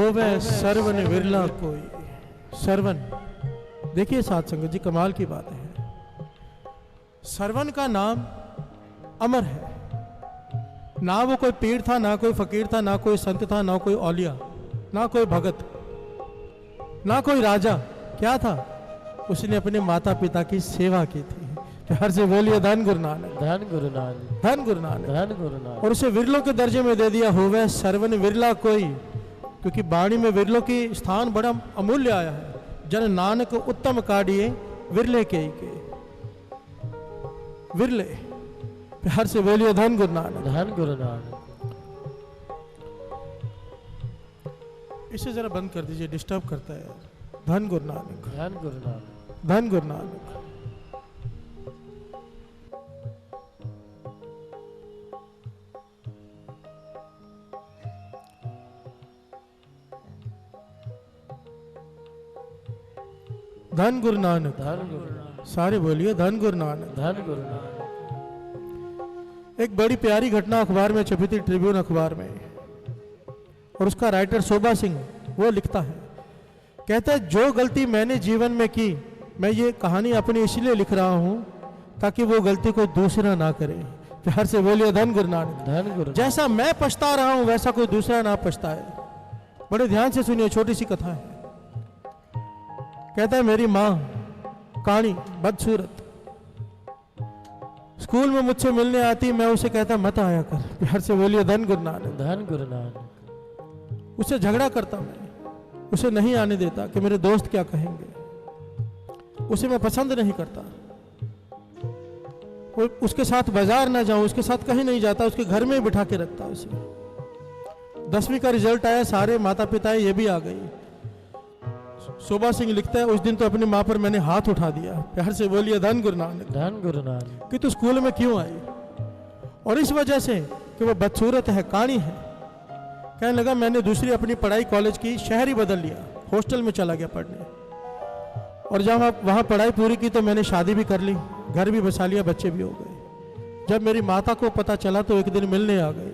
होवे सर्वन विरला कोई। सरवन, देखिए साथ संगत जी, कमाल की बात है। सरवन का नाम अमर है। ना वो कोई पीर था, ना कोई फकीर था, ना कोई संत था, ना कोई औलिया, ना कोई भगत, ना कोई राजा। क्या था? उसने अपने माता पिता की सेवा की थी। प्यार से बोलिए धन गुरु नानक, धन गुरु नानक, धन गुरु नानक, धन गुरु नानक। और उसे विरलों के दर्जे में दे दिया, होवे सर्वन विरला कोई। क्योंकि बाणी में विरलों की स्थान बड़ा अमूल्य आया है। जन नानक उत्तम काढ़िए विरले के विरले। प्यार से बोलिए धन गुरु नानक, धन गुरु नानक। इसे जरा बंद कर दीजिए, डिस्टर्ब करता है यार। धन गुरु नानक, धन गुरु नानक, धन गुरु नानक। धन गुरु नानक, धन गुरु नानक, सारे बोलिए धन गुरु नानक। धन गुरु नानक। एक बड़ी प्यारी घटना अखबार में छपी थी, ट्रिब्यून अखबार में, और उसका राइटर शोभा सिंह वो लिखता है, कहता है जो गलती मैंने जीवन में की, मैं ये कहानी अपनी इसलिए लिख रहा हूं ताकि वो गलती को दूसरा ना करे। प्यार से बोलिए धन गुरु नानक, धन गुरु। जैसा मैं पछता रहा हूं वैसा कोई दूसरा ना पछताए। बड़े ध्यान से सुनिए, छोटी सी कथा है। कहता है मेरी माँ काणी बदसूरत स्कूल में मुझसे मिलने आती, मैं उसे कहता मत आया कर। प्यार से बोलिए धन गुरु नानक, धन गुरु नानक। उससे झगड़ा करता मैं, उसे नहीं आने देता कि मेरे दोस्त क्या कहेंगे। उसे मैं पसंद नहीं करता, उसके साथ बाजार ना जाऊं, उसके साथ कहीं नहीं जाता, उसके घर में बिठा के रखता उसे। 10वीं का रिजल्ट आया, सारे माता पिता ये भी आ गई। शोभा सिंह लिखता है उस दिन तो अपनी माँ पर मैंने हाथ उठा दिया। प्यार से बोलिए धन गुरु नानक, धन गुरु नानक। कि तू स्कूल में क्यों आई? और इस वजह से कि वो बदसूरत है, काणी है। कहने लगा मैंने दूसरी अपनी पढ़ाई कॉलेज की, शहर ही बदल लिया, हॉस्टल में चला गया पढ़ने। और जब वहाँ पढ़ाई पूरी की तो मैंने शादी भी कर ली, घर भी बसा लिया, बच्चे भी हो गए। जब मेरी माता को पता चला तो एक दिन मिलने आ गई,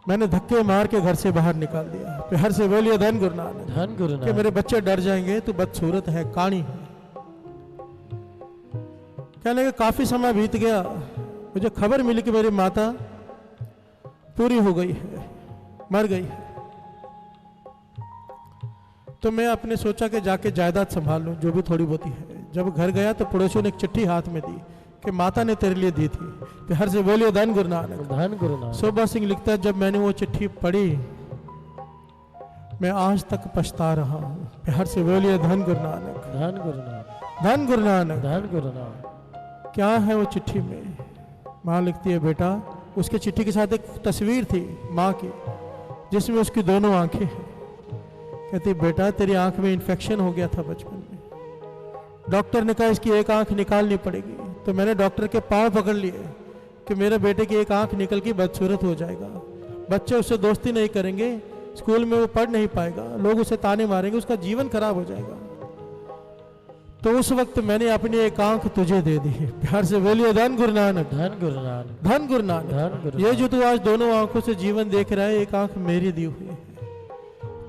मैंने धक्के मार के घर से बाहर निकाल दिया। प्यार से बोलिए धन गुरु नानक, धन गुरु नानक। कि मेरे बच्चे डर जाएंगे, तू बदसूरत है, काणी है। कहने लगे काफी समय बीत गया, मुझे खबर मिली कि मेरी माता पूरी हो गई है, मर गई है। तो मैं अपने सोचा कि जाके जायदाद संभाल लूं, जो भी थोड़ी बहुत है। जब घर गया तो पड़ोसियों ने एक चिट्ठी हाथ में दी कि माता ने तेरे लिए दी थी। प्यार से बोलिए धन गुरु नानक, धन गुरु नानक। शोभा सिंह लिखता है जब मैंने वो चिट्ठी पढ़ी मैं आज तक पछता रहा हूँ। प्यार से बोलिए धन गुरु नानक, धन गुरु नानक, धन गुरु नानक। धन गुरु नानक। क्या है वो चिट्ठी में? माँ लिखती है बेटा, उसके चिट्ठी के साथ एक तस्वीर थी माँ की, जिसमें उसकी दोनों आंखें हैं। कहती बेटा तेरी आंख में इन्फेक्शन हो गया था बचपन में, डॉक्टर ने कहा इसकी एक आंख निकालनी पड़ेगी। तो मैंने डॉक्टर के पांव पकड़ लिए कि मेरे बेटे की एक आंख निकल के बदसूरत हो जाएगा, बच्चे उससे दोस्ती नहीं करेंगे, स्कूल में वो पढ़ नहीं पाएगा, लोग उसे ताने मारेंगे, उसका जीवन खराब हो जाएगा। तो उस वक्त मैंने अपनी एक आंख तुझे दे दी। प्यार से बोलिए धन गुरु नानक, धन गुरु नानक, धन गुरु धन नानक। गुरु ये जो तू आज दोनों आंखों से जीवन देख रहा है, एक आंख मेरी दी हुई है।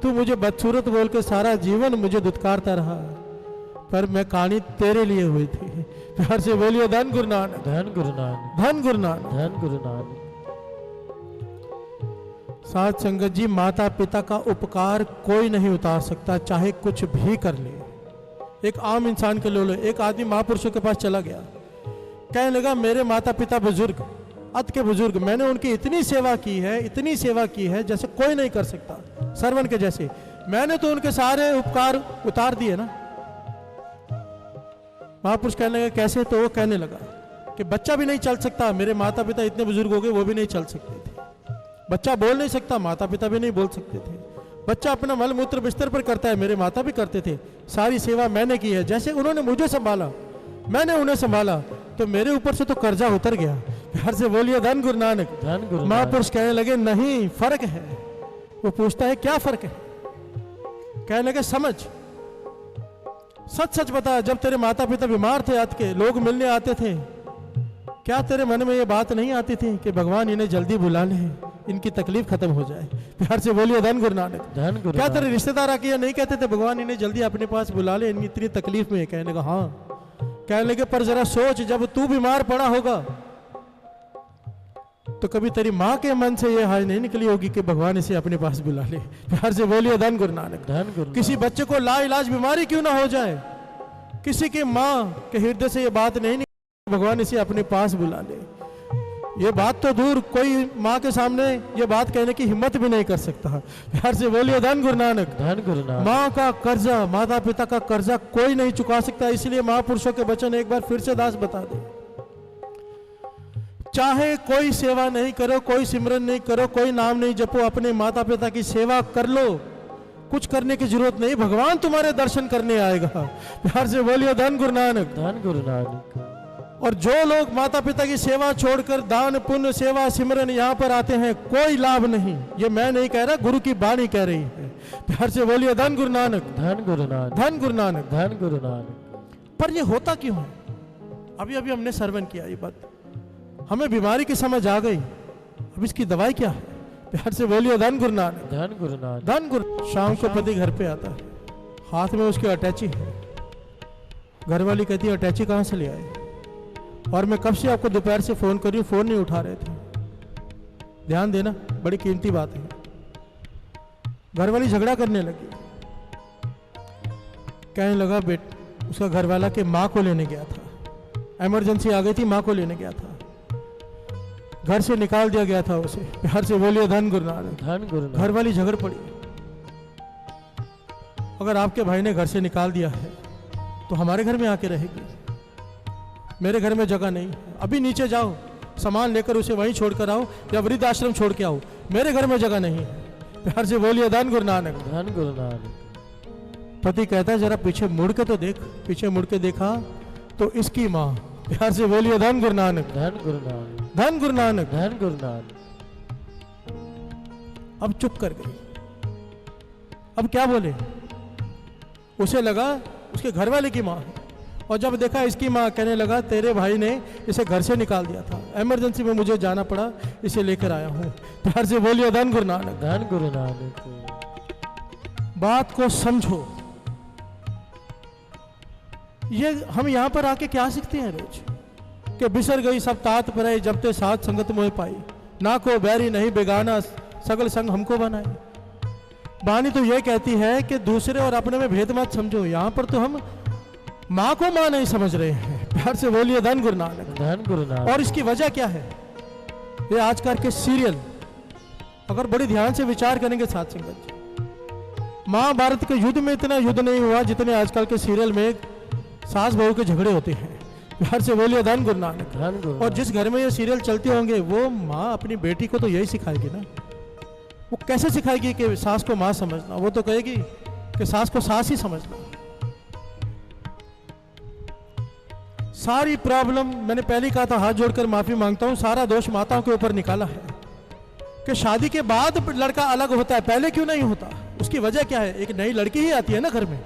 तू मुझे बदसूरत बोल के सारा जीवन मुझे दुत्कारता रहा, पर मैं कहानी तेरे लिए हुई थी। प्यार से बोलिए धन गुरु नानक, धन गुरु नानक, धन गुरु नानक। धन गुरु नानक। साथ संगत जी, माता पिता का उपकार कोई नहीं उतार सकता, चाहे कुछ भी कर ले। एक आम इंसान के लो, एक आदमी महापुरुषों के पास चला गया, कहने लगा मेरे माता पिता बुजुर्ग, अत के बुजुर्ग, मैंने उनकी इतनी सेवा की है, इतनी सेवा की है जैसे कोई नहीं कर सकता, सरवन के जैसे। मैंने तो उनके सारे उपकार उतार दिए ना। महापुरुष कहने लगा कैसे? तो वो कहने लगा कि बच्चा भी नहीं चल सकता, मेरे माता पिता इतने बुजुर्ग हो गए वो भी नहीं चल सकते थे। बच्चा बोल नहीं सकता, माता पिता भी नहीं बोल सकते थे। बच्चा अपना मल मूत्र बिस्तर पर करता है, मेरे माता भी करते थे। सारी सेवा मैंने की है, जैसे उन्होंने मुझे संभाला मैंने उन्हें संभाला, तो मेरे ऊपर से तो कर्जा उतर गया। प्यार से बोलिए धन गुरु नानक, धन गुरु। महापुरुष कहने लगे नहीं, फर्क है। वो पूछता है क्या फर्क है? कहने लगे समझ, सच सच बता, जब तेरे माता पिता बीमार थे, आज के लोग मिलने आते थे, क्या तेरे मन में ये बात नहीं आती थी कि भगवान इन्हें जल्दी बुला ले, इनकी तकलीफ खत्म हो जाए। प्यार से बोलिए धन गुरु नानक। धन गुरु क्या नानक। तेरे रिश्तेदार आके ये नहीं कहते थे भगवान इन्हें जल्दी अपने पास बुला ले, इनकी इतनी तकलीफ में है? कहने लगा हाँ। कहने लगे पर जरा सोच, जब तू बीमार पड़ा होगा तो कभी तेरी माँ के मन से ये हाय नहीं निकली होगी कि भगवान इसे अपने पास बुला ले। प्यार से बोलिए धन गुरु नानक। धन गुरु किसी बच्चे को लाइलाज बीमारी क्यों ना हो जाए, किसी की माँ के हृदय से ये बात नहीं निकली भगवान इसे अपने पास बुला ले। ये बात तो दूर, कोई माँ के सामने ये बात कहने की हिम्मत भी नहीं कर सकता। प्यार से बोलिए धन गुरु नानक। धन गुरु नानक। माँ का कर्जा, माता पिता का कर्जा कोई नहीं चुका सकता। इसलिए महापुरुषों के वचन एक बार फिर से दास बता दे, चाहे कोई सेवा नहीं करो, कोई सिमरन नहीं करो, कोई नाम नहीं जपो, अपने माता पिता की सेवा कर लो। कुछ करने की जरूरत नहीं, भगवान तुम्हारे दर्शन करने आएगा। प्यार से बोलिए धन गुरु नानक। धन गुरु नानक। और जो लोग माता पिता की सेवा छोड़कर दान पुण्य सेवा सिमरन यहाँ पर आते हैं, कोई लाभ नहीं। ये मैं नहीं कह रहा, गुरु की बाणी कह रही है। प्यार से बोलिए धन गुरु नानक। धन गुरु नानक। धन गुरु नानक। धन गुरु नानक। पर ये होता क्यों है? अभी अभी हमने श्रवण किया ये बात, हमें बीमारी की समझ आ गई, अब इसकी दवाई क्या है? प्यार से बोलिए धन गुरु नानक। धन गुरु नानक। धन गुरु। शाम को पति घर पे आता है, हाथ में उसकी अटैची है। घरवाली कहती है अटैची कहाँ से ले आए? और मैं कब से आपको दोपहर से फोन कर रही हूँ, फोन नहीं उठा रहे थे। ध्यान देना, बड़ी कीमती बात है। घरवाली झगड़ा करने लगी, कहने लगा उसका घरवाला के माँ को लेने गया था, इमरजेंसी आ गई थी, माँ को लेने गया था, घर से निकाल दिया गया था उसे। प्यार से बोलिए धन गुरु नानक। धन गुरु नानक। घर वाली झगड़ पड़ी, अगर आपके भाई ने घर से निकाल दिया है तो हमारे घर में आके रहेगी, मेरे घर में जगह नहीं। अभी नीचे जाओ, सामान लेकर उसे वहीं छोड़कर आओ या वृद्ध आश्रम छोड़ के आओ, मेरे घर में जगह नहीं है। प्यार से बोलिए धन गुरु नानक। धन गुरु नानक। पति कहता है जरा पीछे मुड़ के तो देख। पीछे मुड़ के देखा तो इसकी माँ। प्यार से बोलिए धन गुरु नानक। धन गुरु नानक। धन गुरु नानक। धन गुरु नानक। अब चुप कर गई, अब क्या बोले? उसे लगा उसके घर वाले की माँ है, और जब देखा इसकी माँ, कहने लगा तेरे भाई ने इसे घर से निकाल दिया था, इमरजेंसी में मुझे जाना पड़ा, इसे लेकर आया हूँ। प्यार से बोलिए धन गुरु नानक। धन गुरु नानक। बात को समझो। ये हम यहाँ पर आके क्या सीखते हैं रोज कि बिसर गई सब तात पर, जब ते साथ संगत मोह पाई, ना को बैरी नहीं बेगाना, सगल संग हमको बनाए। बानी तो ये कहती है कि दूसरे और अपने में भेद मत समझो। यहाँ पर तो हम माँ को माँ नहीं समझ रहे हैं। प्यार से बोलिए धन गुरु नानक। धन गुरु नानक। और इसकी वजह क्या है? ये आजकल के सीरियल अगर बड़े ध्यान से विचार करेंगे साथ संगत जी, महाभारत के युद्ध में इतना युद्ध नहीं हुआ जितने आजकल के सीरियल में सास बहू के झगड़े होते हैं। प्यार से बोलिए धन गुरु नानक। धन गुरु। और जिस घर में ये सीरियल चलते होंगे वो माँ अपनी बेटी को तो यही सिखाएगी ना। वो कैसे सिखाएगी कि सास को माँ समझना? वो तो कहेगी कि सास को सास ही समझना। सारी प्रॉब्लम, मैंने पहले कहा था, हाथ जोड़कर माफी मांगता हूं, सारा दोष माताओं के ऊपर निकाला है कि शादी के बाद लड़का अलग होता है, पहले क्यों नहीं होता? उसकी वजह क्या है? एक नई लड़की ही आती है ना घर में,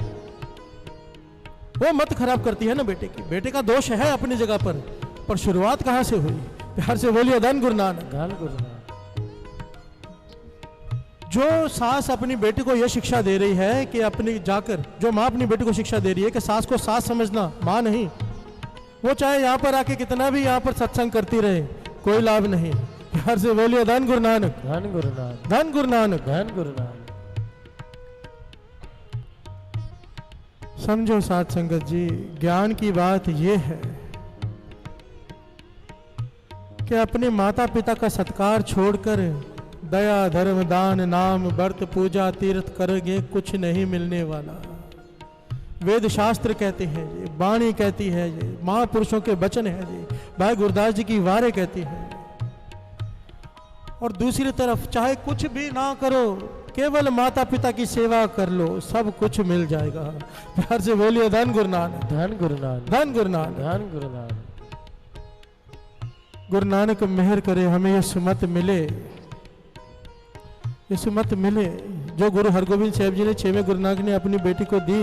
वो मत खराब करती है ना बेटे की। बेटे का दोष है अपनी जगह पर शुरुआत कहां से हुई? प्यार से बोलिए धन गुरु नानक। धन गुरु नानक। जो सास अपनी बेटी को यह शिक्षा दे रही है कि अपनी जाकर, जो माँ अपनी बेटी को शिक्षा दे रही है कि सास को सास समझना, माँ नहीं, वो चाहे यहाँ पर आके कितना भी यहाँ पर सत्संग करती रहे, कोई लाभ नहीं। प्यार से बोलिए धन गुरु नानक। धन गुरु नानक। धन गुरु नानक। धन गुरु नानक। समझो साथ संगत जी, ज्ञान की बात यह है कि अपने माता पिता का सत्कार छोड़कर दया धर्म दान नाम व्रत पूजा तीर्थ करोगे, कुछ नहीं मिलने वाला। वेद शास्त्र कहते हैं जी, वाणी कहती है जी, महापुरुषों के वचन है जी, भाई गुरदास जी की वारें कहती हैं। और दूसरी तरफ चाहे कुछ भी ना करो, केवल माता पिता की सेवा कर लो, सब कुछ मिल जाएगा। प्यार से बोलिए धन गुरु नानक। धन गुरु नानक। धन गुरु नानक। धन गुरु नानक। गुरु नानक मेहर करे हमें ये सुमत मिले, ये सुमत मिले जो गुरु हरगोविंद साहब जी ने 6वें गुरु नानक ने अपनी बेटी को दी।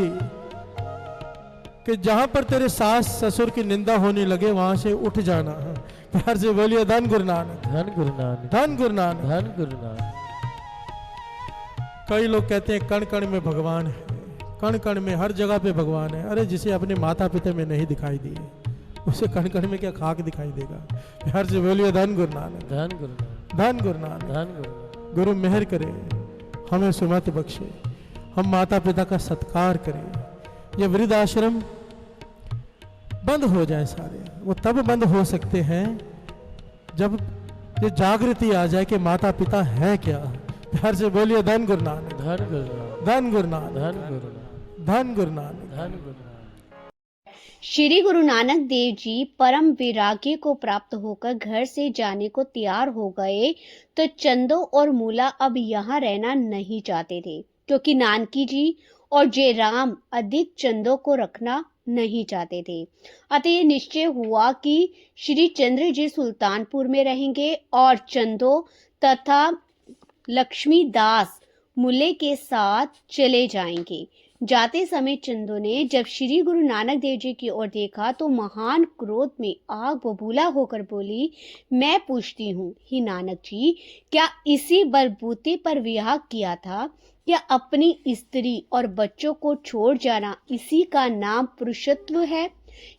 कि जहां पर तेरे सास ससुर की निंदा होने लगे वहां से उठ जाना। प्यार से बोलिए धन गुरु नानक, धन गुरु नानक, धन गुरु नानक। धन गुरु नानक। कई लोग कहते हैं कण कण में भगवान है, कण कण में हर जगह पे भगवान है। अरे जिसे अपने माता पिता में नहीं दिखाई दिए उसे कण कण में क्या खाक दिखाई देगा। प्यार से बोलिए धन गुरु नानक, धन गुरु नानक, धन गुरु नानक। धन गुरु नानक। गुरु मेहर करे, हमें सुमत बख्शे, हम माता पिता का सत्कार करें। ये वृद्ध आश्रम बंद हो जाए सारे, वो तब बंद हो सकते हैं जब ये जागृति आ जाए कि माता पिता है क्या। प्यार से बोलिए धन गुरु नानक, धन गुरु नानक, धन गुरु नानक, धन गुरु नानक, धन गुरु नानक। धन गुरु नानक। श्री गुरु नानक देव जी परम वैराग्य को प्राप्त होकर घर से जाने को तैयार हो गए तो चंदो और मूला अब यहाँ रहना नहीं चाहते थे, क्योंकि नानकी जी और जयराम अधिक चंदों को रखना नहीं चाहते थे। अतः ये निश्चय हुआ कि श्री चंद्र जी सुल्तानपुर में रहेंगे और चंदो तथा लक्ष्मी दास मूले के साथ चले जाएंगे। जाते समय चंदो ने जब श्री गुरु नानक देव जी की ओर देखा तो महान क्रोध में आग बबूला होकर बोली, मैं पूछती हूँ ही नानक जी, क्या इसी बलबूते पर विवाह किया था? क्या अपनी स्त्री और बच्चों को छोड़ जाना इसी का नाम पुरुषत्व है?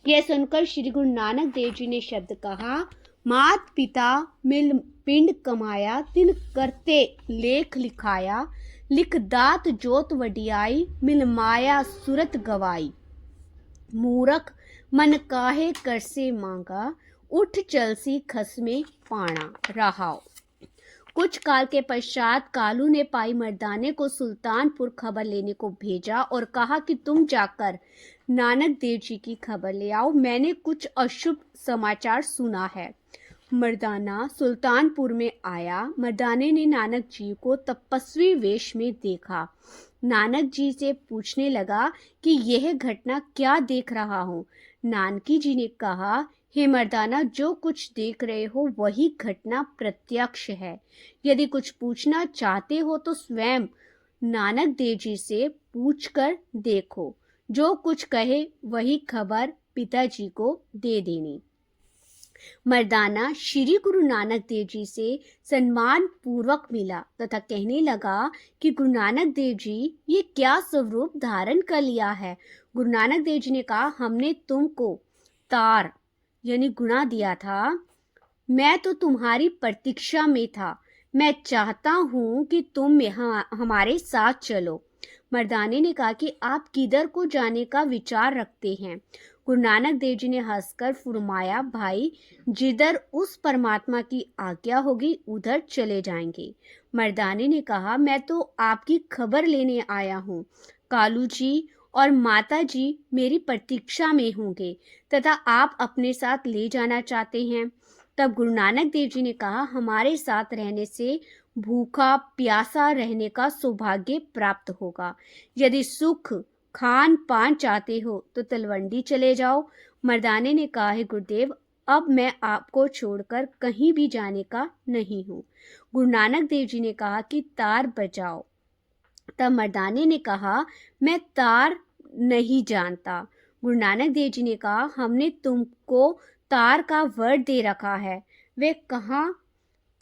यह सुनकर श्री गुरु नानक देव जी ने शब्द कहा, मात पिता मिल पिंड कमाया, तिन करते लेख लिखाया, लिख दात जोत वडियाई, मिल माया सूरत गवाई। मूरख मन काहे कर से मांगा, उठ चलसी खसमे पाना रहाओ। कुछ काल के पश्चात कालू ने पाई मर्दाने को सुल्तानपुर खबर लेने को भेजा और कहा कि तुम जाकर नानक देव जी की खबर ले आओ, मैंने कुछ अशुभ समाचार सुना है। मर्दाना सुल्तानपुर में आया। मर्दाने ने नानक जी को तपस्वी वेश में देखा। नानक जी से पूछने लगा कि यह घटना क्या देख रहा हूँ। नानकी जी ने कहा, हे मर्दाना, जो कुछ देख रहे हो वही घटना प्रत्यक्ष है। यदि कुछ पूछना चाहते हो तो स्वयं नानक देव जी से पूछकर देखो, जो कुछ कहे वही खबर पिताजी को दे देनी। मर्दाना श्री गुरु नानक देव जी से सम्मान पूर्वक मिला तथा कहने लगा कि गुरु नानक देव जी ये क्या स्वरूप धारण कर लिया है। गुरु नानक देव जी ने कहा, हमने तुमको तार यानी गुणा दिया था, मैं तो तुम्हारी प्रतीक्षा में था, मैं चाहता हूँ कि तुम हमारे साथ चलो। मर्दाने ने कहा कि आप किधर को जाने का विचार रखते हैं। गुरु नानक देव जी ने हंसकर फरमाया, भाई जिधर उस परमात्मा की आज्ञा होगी उधर चले जाएंगे। मर्दाने ने कहा, मैं तो आपकी खबर लेने आया हूँ। कालू जी और माता जी मेरी प्रतीक्षा में होंगे तथा आप अपने साथ ले जाना चाहते हैं। तब गुरु नानक देव जी ने कहा, हमारे साथ रहने से भूखा प्यासा रहने का सौभाग्य प्राप्त होगा। यदि सुख खान पान चाहते हो तो तलवंडी चले जाओ। मर्दाने ने कहा, है गुरुदेव, अब मैं आपको छोड़कर कहीं भी जाने का नहीं हूँ। गुरु नानक देव जी ने कहा कि तार बजाओ। तब मर्दाने ने कहा, मैं तार नहीं जानता। गुरु नानक देव जी ने कहा, हमने तुमको तार का वर दे रखा है, वे कहाँ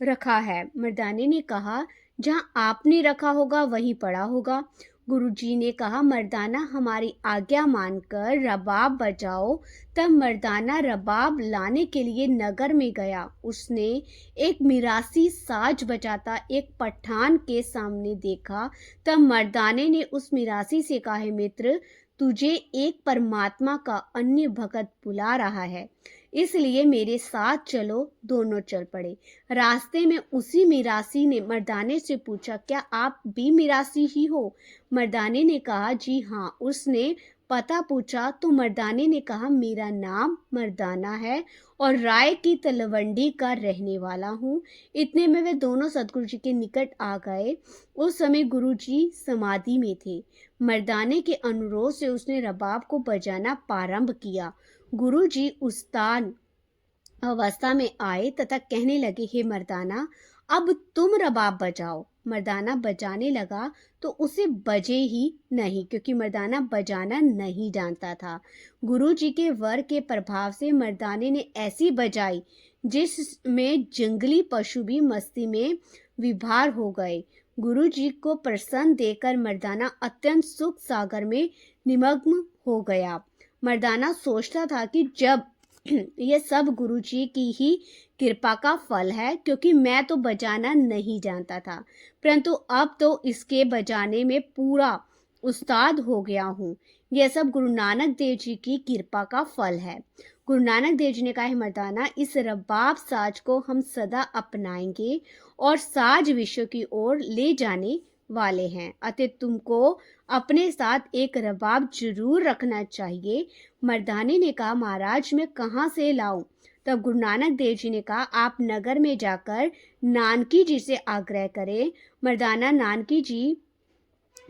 रखा है? मर्दाने ने कहा, जहाँ आपने रखा होगा वहीं पड़ा होगा। गुरुजी ने कहा, मर्दाना हमारी आज्ञा मानकर रबाब बजाओ। तब मर्दाना रबाब लाने के लिए नगर में गया। उसने एक मिरासी साज बजाता एक पठान के सामने देखा। तब मर्दाने ने उस मिरासी से कहा, मित्र, तुझे एक परमात्मा का अन्य भगत बुला रहा है, इसलिए मेरे साथ चलो। दोनों चल पड़े। रास्ते में उसी मिरासी ने मर्दाने से पूछा, क्या आप भी मिरासी ही हो? मर्दाने ने कहा, जी हाँ। उसने पता पूछा तो मर्दाने ने कहा, मेरा नाम मर्दाना है और राय की तलवंडी का रहने वाला हूँ। इतने में वे दोनों सदगुरु जी के निकट आ गए। उस समय गुरु जी समाधि में थे। मर्दाने के अनुरोध से उसने रबाब को बजाना प्रारंभ किया। गुरु जी उस्ताद अवस्था में आए तथा कहने लगे, हे मर्दाना, अब तुम रबाब बजाओ। मर्दाना बजाने लगा तो उसे बजे ही नहीं, क्योंकि मर्दाना बजाना नहीं जानता था। गुरुजी के वर के प्रभाव से मर्दाने ने ऐसी बजाई जिसमें जंगली पशु भी मस्ती में विभार हो गए। गुरुजी को प्रसन्न देखकर मर्दाना अत्यंत सुख सागर में निमग्न हो गया। मर्दाना सोचता था कि जब यह सब गुरुजी की ही कृपा का फल है, क्योंकि मैं तो बजाना नहीं जानता था, परंतु अब तो इसके बजाने में पूरा उस्ताद हो गया हूँ। यह सब गुरु नानक देव जी की कृपा का फल है। गुरु नानक देव जी ने कहा, है मर्दाना, इस रबाब साज को हम सदा अपनाएंगे और साज विश्व की ओर ले जाने वाले हैं, अतः तुमको अपने साथ एक रबाब जरूर रखना चाहिए। मर्दाने ने कहा, महाराज मैं कहाँ से लाऊं? तब गुरु नानक देव जी ने कहा, आप नगर में जाकर नानकी जी से आग्रह करें। मर्दाना नानकी जी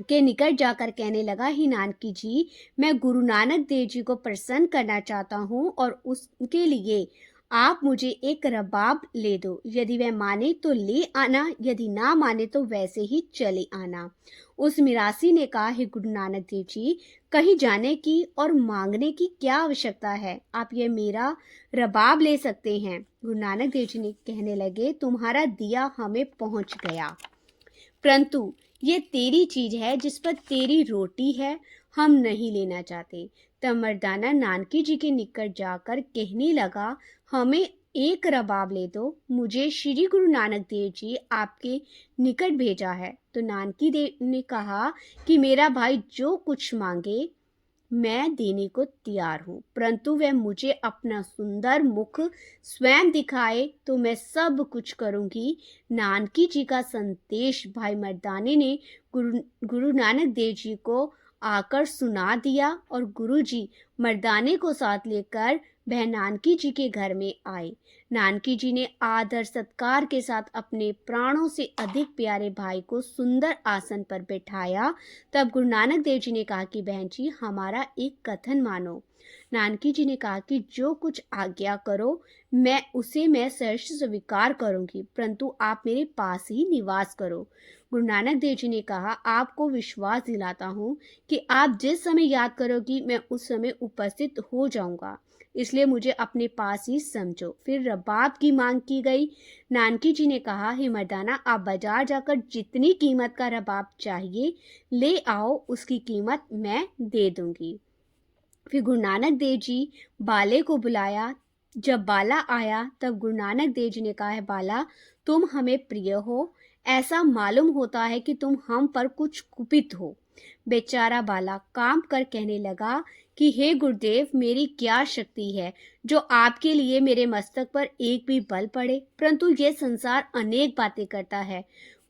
के निकट जाकर कहने लगा, ही नानकी जी, मैं गुरु नानक देव जी को प्रसन्न करना चाहता हूँ और उसके लिए आप मुझे एक रबाब ले दो। यदि वह माने तो ले आना, यदि ना माने तो वैसे ही चले आना। उस मिरासी ने कहा, हे गुरु नानक देव जी, कहीं जाने की और मांगने की क्या आवश्यकता है? आप ये मेरा रबाब ले सकते हैं। गुरु नानक देव जी ने कहने लगे, तुम्हारा दिया हमें पहुंच गया, परंतु ये तेरी चीज है जिस पर तेरी रोटी है, हम नहीं लेना चाहते। तब मर्दाना नानकी जी के निकट जाकर कहने लगा, हमें एक रबाब ले दो, मुझे श्री गुरु नानक देव जी आपके निकट भेजा है। तो नानकी देव ने कहा कि मेरा भाई जो कुछ मांगे मैं देने को तैयार हूँ, परंतु वह मुझे अपना सुंदर मुख स्वयं दिखाए तो मैं सब कुछ करूँगी। नानकी जी का संदेश भाई मर्दाने ने गुरु नानक देव जी को आकर सुना दिया और गुरु जी मर्दाने को साथ लेकर वह नानकी जी के घर में आए। नानकी जी ने आदर सत्कार के साथ अपने प्राणों से अधिक प्यारे भाई को सुंदर आसन पर बैठाया। तब गुरु नानक देव जी ने कहा कि बहन जी, हमारा एक कथन मानो। नानकी जी ने कहा कि जो कुछ आज्ञा करो मैं सहर्ष स्वीकार करूंगी, परंतु आप मेरे पास ही निवास करो। गुरु नानक देव जी ने कहा, आपको विश्वास दिलाता हूँ कि आप जिस समय याद करोगी मैं उस समय उपस्थित हो जाऊंगा, इसलिए मुझे अपने पास ही समझो। फिर रबाब की मांग की गई। नानकी जी ने कहा, हे मर्दाना, आप बाजार जाकर जितनी कीमत का रबाब चाहिए ले आओ, उसकी कीमत मैं दे दूंगी। फिर गुरु नानक देव जी बाले को बुलाया। जब बाला आया तब गुरु नानक देव जी ने कहा, है बाला, तुम हमें प्रिय हो, ऐसा मालूम होता है कि तुम हम पर कुछ कुपित हो। बेचारा बाला काम कर कहने लगा कि हे गुरुदेव, मेरी क्या शक्ति है जो आपके लिए मेरे मस्तक पर एक भी बल पड़े, परंतु ये संसार अनेक बातें करता है।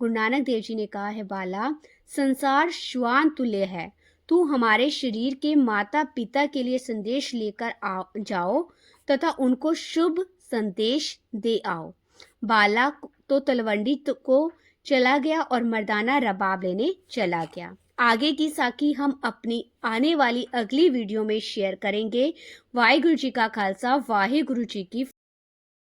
गुरु नानक देव जी ने कहा, है बाला, संसार श्वान तुल्य है, तू हमारे शरीर के माता पिता के लिए संदेश लेकर जाओ तथा उनको शुभ संदेश दे आओ। बाला तो तलवंडी को चला गया और मर्दाना रबाब लेने चला गया। आगे की साखी हम अपनी आने वाली अगली वीडियो में शेयर करेंगे। वाहिगुरु जी का खालसा, वाहिगुरु जी की